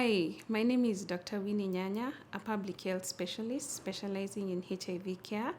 Hi, my name is Dr. Winnie Nyanya, a public health specialist specializing in HIV care.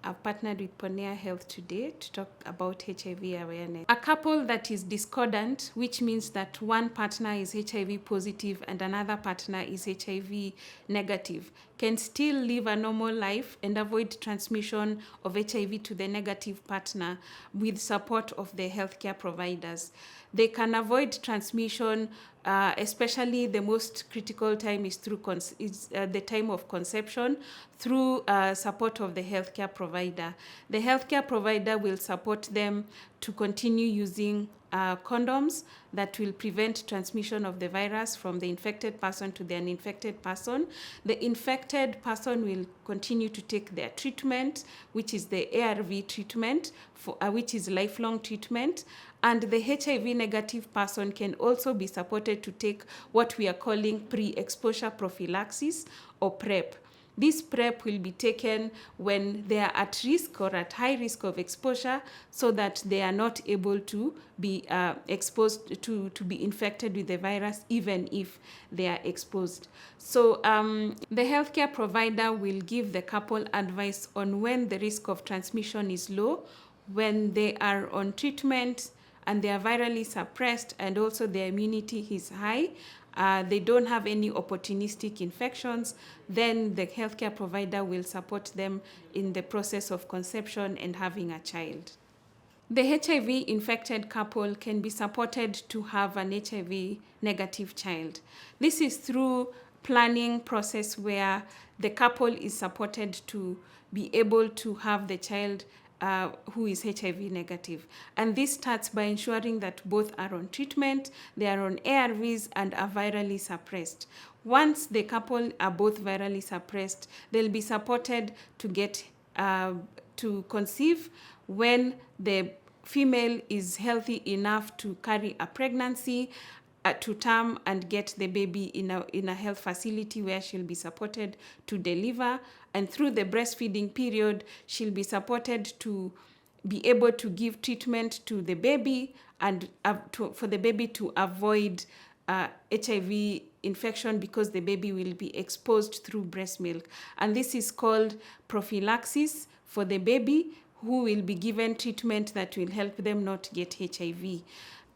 I've partnered with Ponea Health today to talk about HIV awareness. A couple that is discordant, which means that one partner is HIV positive and another partner is HIV negative, can still live a normal life and avoid transmission of HIV to the negative partner with support of the healthcare providers. They can avoid transmission, especially the most critical time is through the time of conception, through support of the healthcare provider. The healthcare provider will support them to continue using condoms that will prevent transmission of the virus from the infected person to the uninfected person. The infected person will continue to take their treatment, which is the ARV treatment, which is lifelong treatment. And the HIV negative person can also be supported to take what we are calling pre-exposure prophylaxis or PrEP. This PrEP will be taken when they are at risk or at high risk of exposure so that they are not able to be exposed to be infected with the virus even if they are exposed. So the healthcare provider will give the couple advice on when the risk of transmission is low, when they are on treatment and they are virally suppressed and also their immunity is high, they don't have any opportunistic infections, then the healthcare provider will support them in the process of conception and having a child. The HIV infected couple can be supported to have an HIV negative child. This is through planning process where the couple is supported to be able to have the child who is HIV negative. And this starts by ensuring that both are on treatment, they are on ARVs and are virally suppressed. Once the couple are both virally suppressed, they'll be supported to get to conceive when the female is healthy enough to carry a pregnancy to term and get the baby in a health facility where she'll be supported to deliver. And through the breastfeeding period, she'll be supported to be able to give treatment to the baby and for the baby to avoid HIV infection because the baby will be exposed through breast milk. And this is called prophylaxis for the baby, who will be given treatment that will help them not get HIV.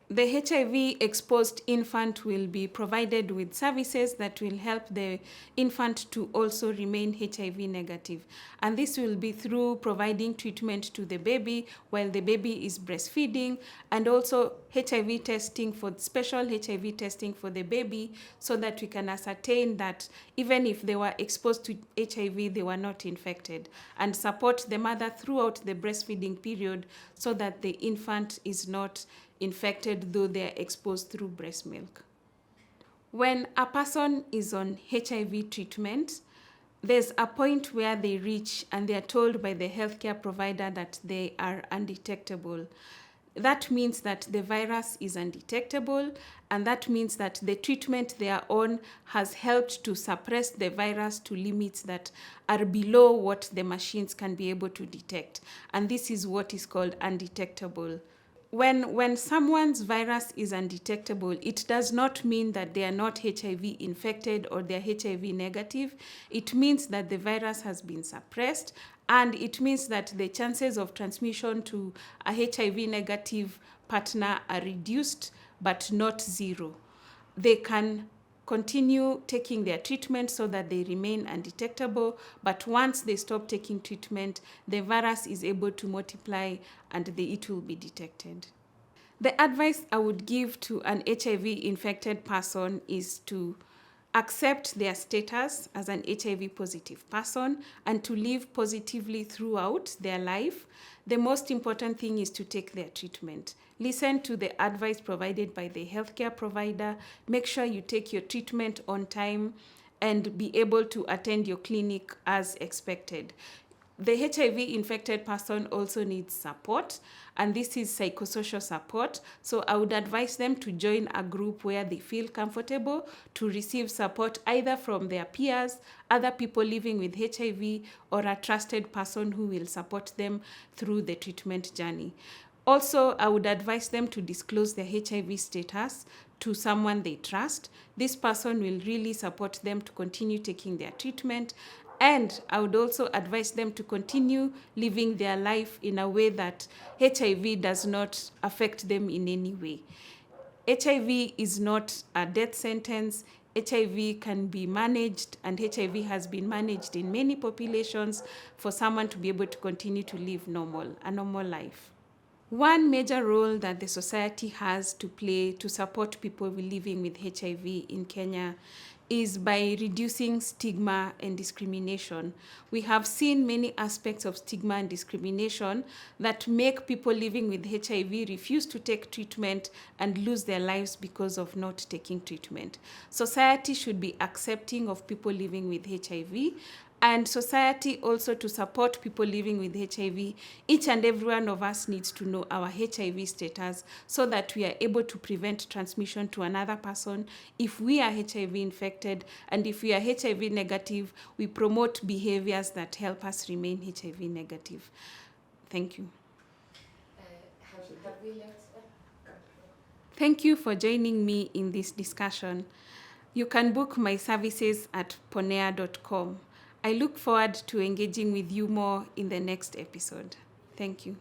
The HIV-exposed infant will be provided with services that will help the infant to also remain HIV negative. And this will be through providing treatment to the baby while the baby is breastfeeding, and also HIV testing, for special HIV testing for the baby, so that we can ascertain that even if they were exposed to HIV, they were not infected, and support the mother throughout the breastfeeding period so that the infant is not infected though they are exposed through breast milk. When a person is on HIV treatment, there's a point where they reach and they are told by the healthcare provider that they are undetectable. That means that the virus is undetectable, and that means that the treatment they are on has helped to suppress the virus to limits that are below what the machines can be able to detect. And this is what is called undetectable. When someone's virus is undetectable, it does not mean that they are not HIV infected or they are HIV negative. It means that the virus has been suppressed, and it means that the chances of transmission to a HIV negative partner are reduced, but not zero. They can continue taking their treatment so that they remain undetectable, but once they stop taking treatment, the virus is able to multiply and it will be detected. The advice I would give to an HIV infected person is to accept their status as an HIV positive person and to live positively throughout their life. The most important thing is to take their treatment. Listen to the advice provided by the healthcare provider. Make sure you take your treatment on time and be able to attend your clinic as expected. The HIV infected person also needs support, and this is psychosocial support. So I would advise them to join a group where they feel comfortable to receive support either from their peers, other people living with HIV, or a trusted person who will support them through the treatment journey. Also, I would advise them to disclose their HIV status to someone they trust. This person will really support them to continue taking their treatment. And I would also advise them to continue living their life in a way that HIV does not affect them in any way. HIV is not a death sentence. HIV can be managed, and HIV has been managed in many populations for someone to be able to continue to live a normal life. One major role that the society has to play to support people living with HIV in Kenya is by reducing stigma and discrimination. We have seen many aspects of stigma and discrimination that make people living with HIV refuse to take treatment and lose their lives because of not taking treatment. Society should be accepting of people living with HIV, and society also to support people living with HIV. Each and every one of us needs to know our HIV status so that we are able to prevent transmission to another person if we are HIV infected, and if we are HIV negative, we promote behaviors that help us remain HIV negative. Thank you. Have we left? Thank you for joining me in this discussion. You can book my services at ponea.com. I look forward to engaging with you more in the next episode. Thank you.